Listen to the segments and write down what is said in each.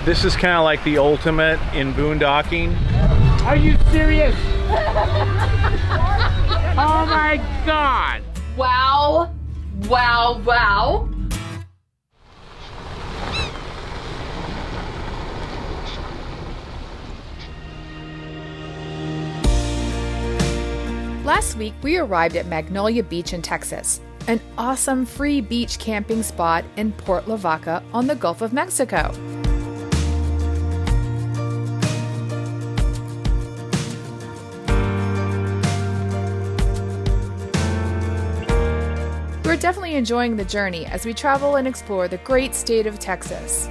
This is kind of like the ultimate in boondocking. Are you serious? Oh my God! Wow, wow, wow. Last week, we arrived at Magnolia Beach in Texas, an awesome free beach camping spot in Port Lavaca on the Gulf of Mexico. We're definitely enjoying the journey as we travel and explore the great state of Texas.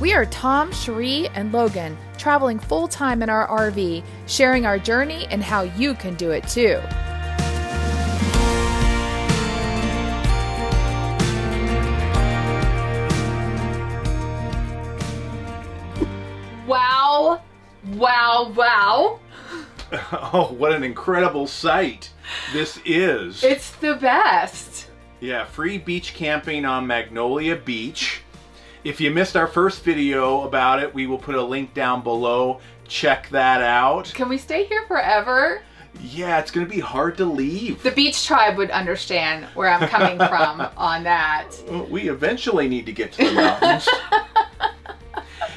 We are Tom, Cherie, and Logan, traveling full-time in our RV, sharing our journey and how you can do it too. Wow, wow, wow. Oh, what an incredible sight this is. It's the best. Yeah, free beach camping on Magnolia Beach. If you missed our first video about it, we will put a link down below. Check that out. Can we stay here forever? Yeah, it's gonna be hard to leave. The beach tribe would understand where I'm coming from on that. We eventually need to get to the mountains.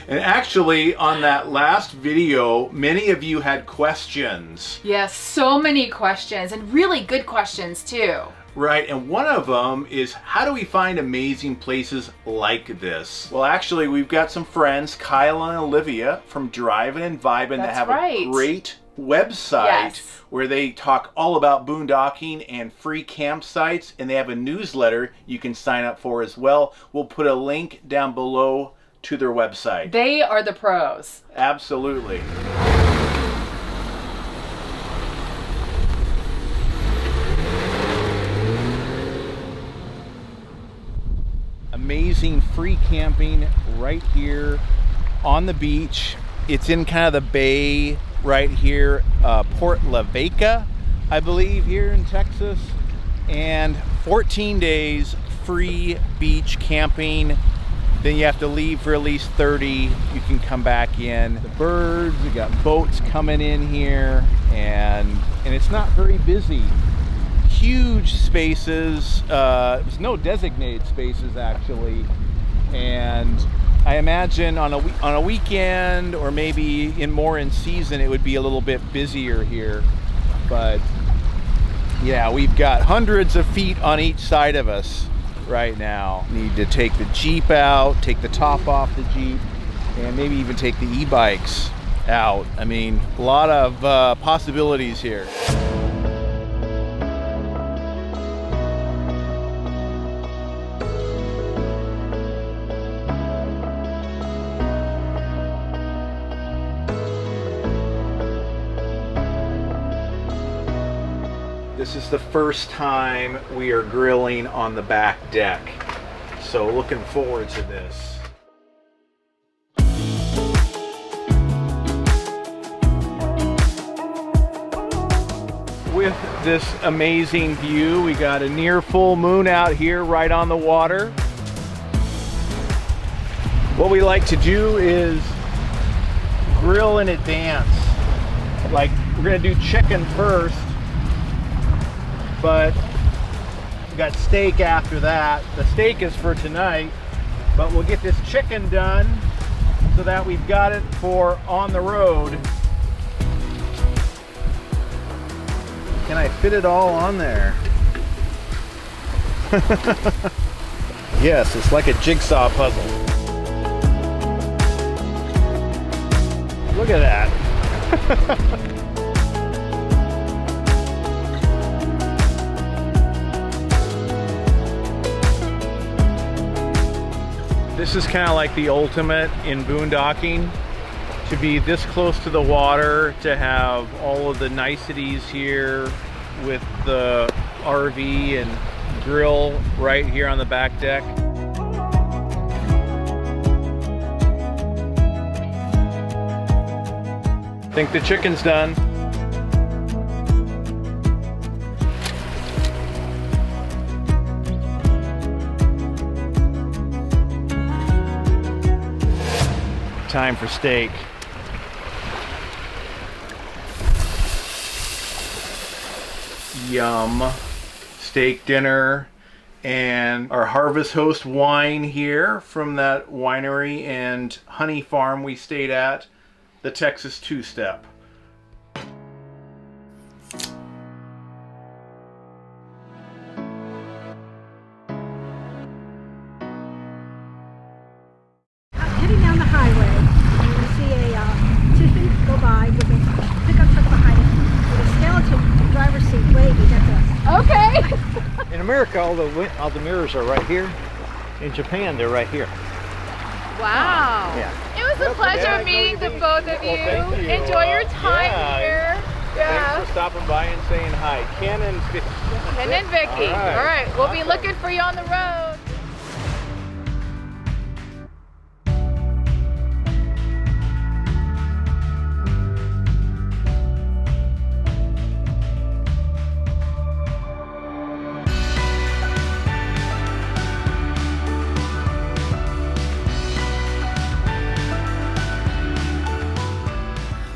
And actually, on that last video, many of you had questions. Yes, so many questions, and really good questions too. Right, and one of them is, how do we find amazing places like this? Well, actually, we've got some friends, Kyle and Olivia from Drivin' and Vibin', that have a great website where they talk all about boondocking and free campsites, and they have a newsletter you can sign up for as well. We'll put a link down below to their website. They are the pros. Absolutely. Amazing free camping right here on the beach. It's in kind of the bay right here, Port Lavaca, I believe, here in Texas. And 14 days free beach camping. Then you have to leave for at least 30. You can come back in. The birds, we got boats coming in here, and it's not very busy. Huge spaces. There's no designated spaces actually, and I imagine on a weekend or maybe more in season it would be a little bit busier here. But yeah, we've got hundreds of feet on each side of us right now. Need to take the Jeep out, take the top off the Jeep, and maybe even take the e-bikes out. I mean, a lot of possibilities here. This is the first time we are grilling on the back deck, so looking forward to this. With this amazing view, we got a near full moon out here right on the water. What we like to do is grill in advance. Like, we're gonna do chicken first, but we got steak after that. The steak is for tonight, but we'll get this chicken done so that we've got it for on the road. Can I fit it all on there? Yes, it's like a jigsaw puzzle. Look at that. This is kind of like the ultimate in boondocking, to be this close to the water, to have all of the niceties here with the RV and grill right here on the back deck. I think the chicken's done. time for steak. Yum. Steak dinner and our Harvest Host wine here from that winery and honey farm we stayed at, the Texas Two-Step. Heading down the highway, you see a Tiffin go by with a pickup truck behind it with a skeleton driver's seat waving at us. Okay. In America, all the mirrors are right here. In Japan, they're right here. Wow. Yeah. It was a pleasure meeting the both of you. Thank you. Enjoy your time here. Thanks for stopping by and saying hi. Ken and Vicky. Ken and Vicky. All right. We'll be looking for you on the road.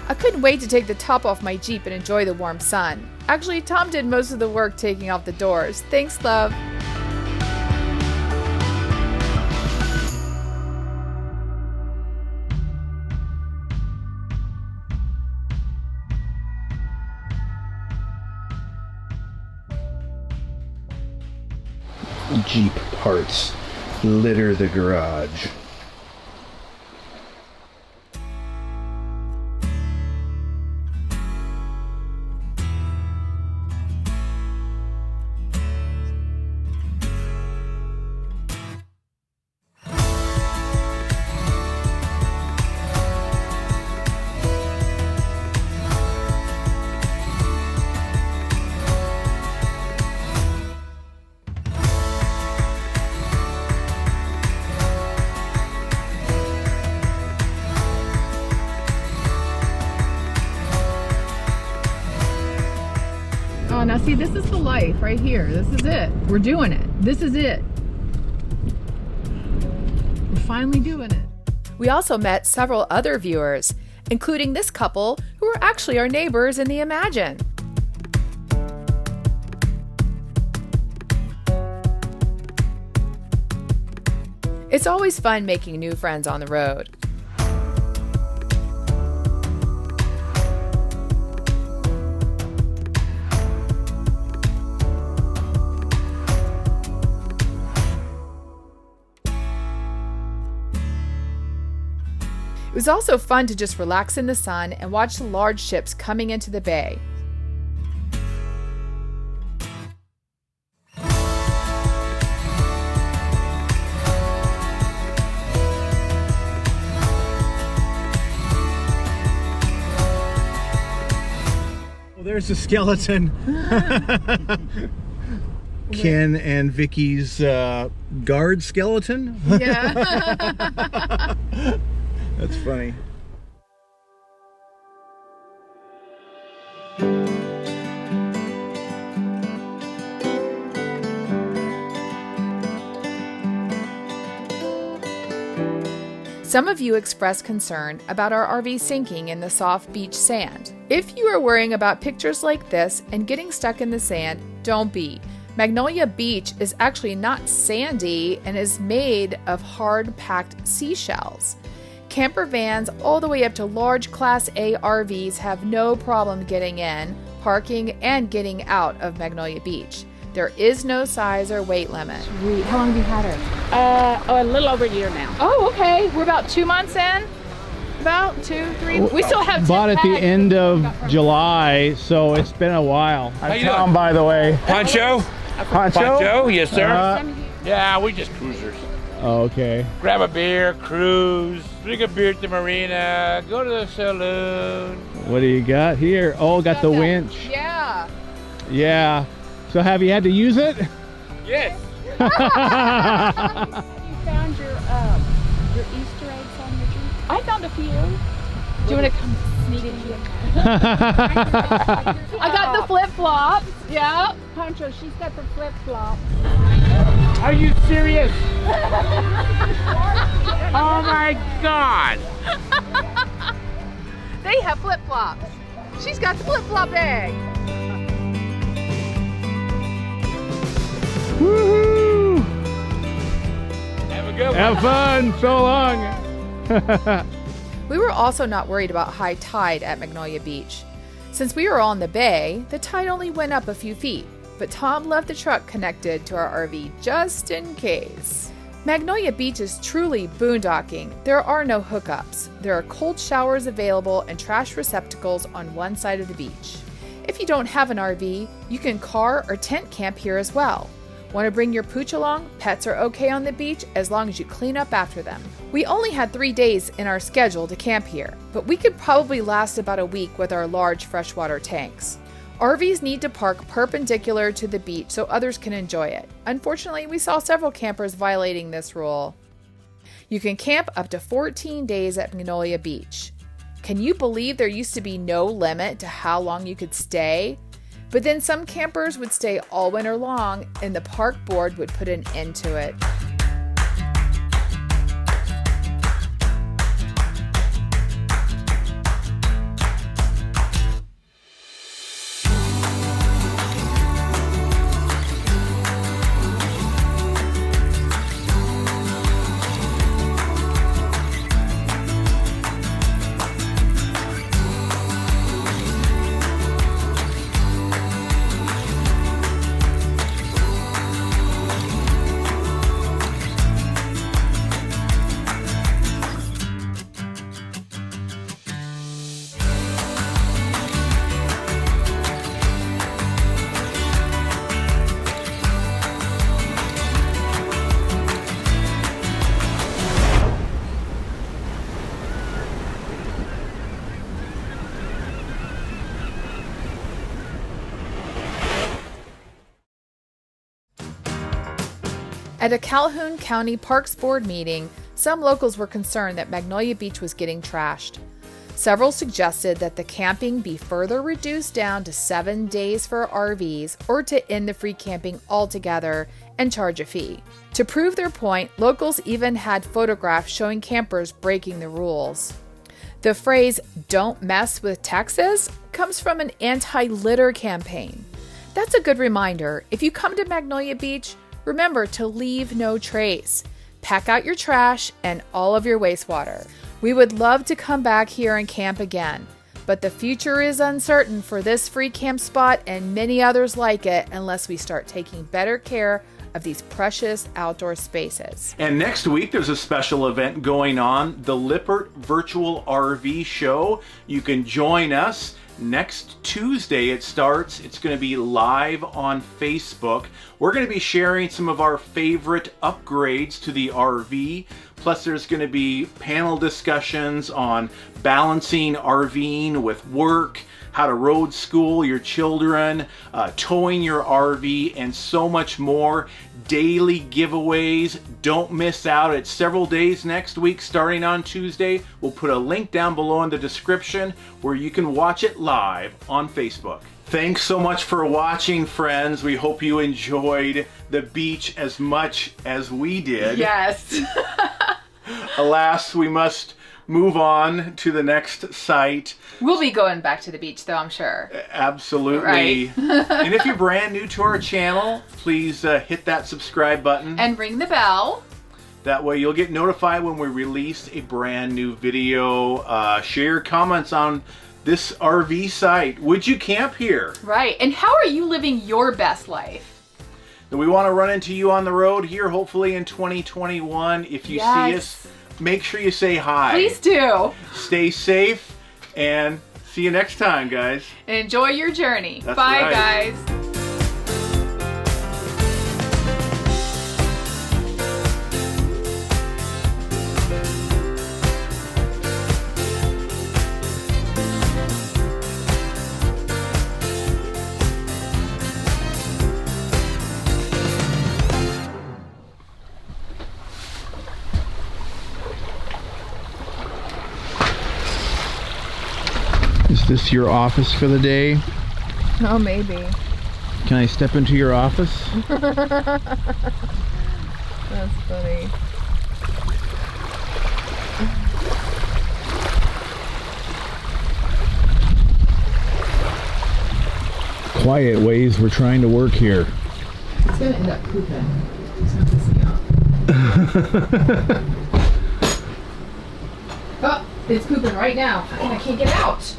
I couldn't wait to take the top off my Jeep and enjoy the warm sun. Actually, Tom did most of the work taking off the doors. Thanks, love. Jeep parts litter the garage. Oh, now see, this is the life right here. This is it. We're doing it. This is it. We're finally doing it. We also met several other viewers, including this couple who are actually our neighbors in the Imagine. It's always fun making new friends on the road. It was also fun to just relax in the sun and watch the large ships coming into the bay. Well, there's a skeleton. Ken and Vicky's guard skeleton. Yeah. That's funny. Some of you expressed concern about our RV sinking in the soft beach sand. If you are worrying about pictures like this and getting stuck in the sand, don't be. Magnolia Beach is actually not sandy and is made of hard-packed seashells. Camper vans all the way up to large Class A RVs have no problem getting in, parking, and getting out of Magnolia Beach. There is no size or weight limit. Sweet. How long have you had her? A little over a year now. Oh, okay. We're about 2 months in. About 2, 3. We still have 10 Bought at the bags. end of July, so it's been a while. How you Tom, doing? by the way. Poncho? Poncho? Yes, sir. Uh, Yeah, we just cruisers. Okay. Grab a beer, cruise, drink a beer at the marina, go to the saloon. What do you got here? Oh, got the winch. Yeah. Yeah. So have you had to use it? Yes. You found your Easter eggs on your Jeep? I found a few. Do you want to come sneak in here? I got the flip-flops. Yeah. Poncho, she's got the flip-flop. Are you serious? Oh my God! They have flip-flops. She's got the flip-flop bag. Woohoo! Have a good one. Have fun. So long. We were also not worried about high tide at Magnolia Beach. Since we were on the bay, the tide only went up a few feet, but Tom left the truck connected to our RV just in case. Magnolia Beach is truly boondocking. There are no hookups. There are cold showers available and trash receptacles on one side of the beach. If you don't have an RV, you can car or tent camp here as well. Want to bring your pooch along? Pets are okay on the beach as long as you clean up after them. We only had 3 days in our schedule to camp here, but we could probably last about a week with our large freshwater tanks. RVs need to park perpendicular to the beach so others can enjoy it. Unfortunately, we saw several campers violating this rule. You can camp up to 14 days at Magnolia Beach. Can you believe there used to be no limit to how long you could stay? But then some campers would stay all winter long and the park board would put an end to it. At a Calhoun County Parks Board meeting, some locals were concerned that Magnolia Beach was getting trashed. Several suggested that the camping be further reduced down to 7 days for RVs or to end the free camping altogether and charge a fee. To prove their point, locals even had photographs showing campers breaking the rules. The phrase, "don't mess with Texas," comes from an anti-litter campaign. That's a good reminder. If you come to Magnolia Beach, remember to leave no trace. Pack out your trash and all of your wastewater. We would love to come back here and camp again, but the future is uncertain for this free camp spot and many others like it unless we start taking better care of these precious outdoor spaces. And next week, there's a special event going on, the Lippert Virtual RV Show. You can join us. Next Tuesday it starts. It's going to be live on Facebook. We're going to be sharing some of our favorite upgrades to the RV. Plus there's going to be panel discussions on balancing RVing with work, how to road school your children, towing your RV, and so much more. Daily giveaways. Don't miss out. It's several days next week starting on Tuesday. We'll put a link down below in the description where you can watch it live on Facebook. Thanks so much for watching, friends. We hope you enjoyed the beach as much as we did. Yes. Alas, we must move on to the next site. We'll be going back to the beach though, I'm sure. Absolutely. Right. And if you're brand new to our channel, please hit that subscribe button. And ring the bell. That way you'll get notified when we release a brand new video. Share your comments on this RV site. Would you camp here? Right. And how are you living your best life? And we want to run into you on the road here, hopefully in 2021. If you see us, make sure you say hi. Please do. Stay safe and see you next time, guys. And enjoy your journey. That's Bye, right. guys. Is this your office for the day? Oh, maybe. Can I step into your office? That's funny. quiet ways we're trying to work here. It's gonna end up pooping. It's not pissing me off. Oh, it's pooping right now, and I can't get out.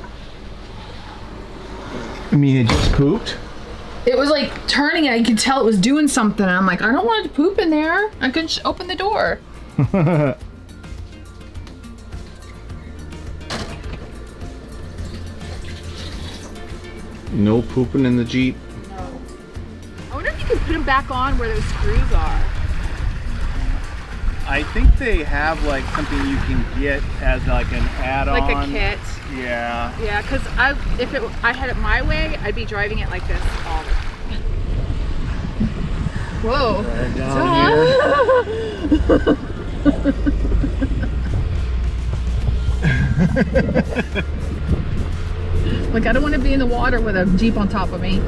I mean, it just pooped? It was like turning, and I could tell it was doing something. I'm like, I don't want it to poop in there. I couldn't open the door. No pooping in the Jeep. No. I wonder if you could put them back on where those screws are. I think they have like something you can get as like an add-on. Like a kit. Yeah. Yeah, because if I had it my way, I'd be driving it like this all the time. Whoa. Right down here. Like, I don't want to be in the water with a Jeep on top of me.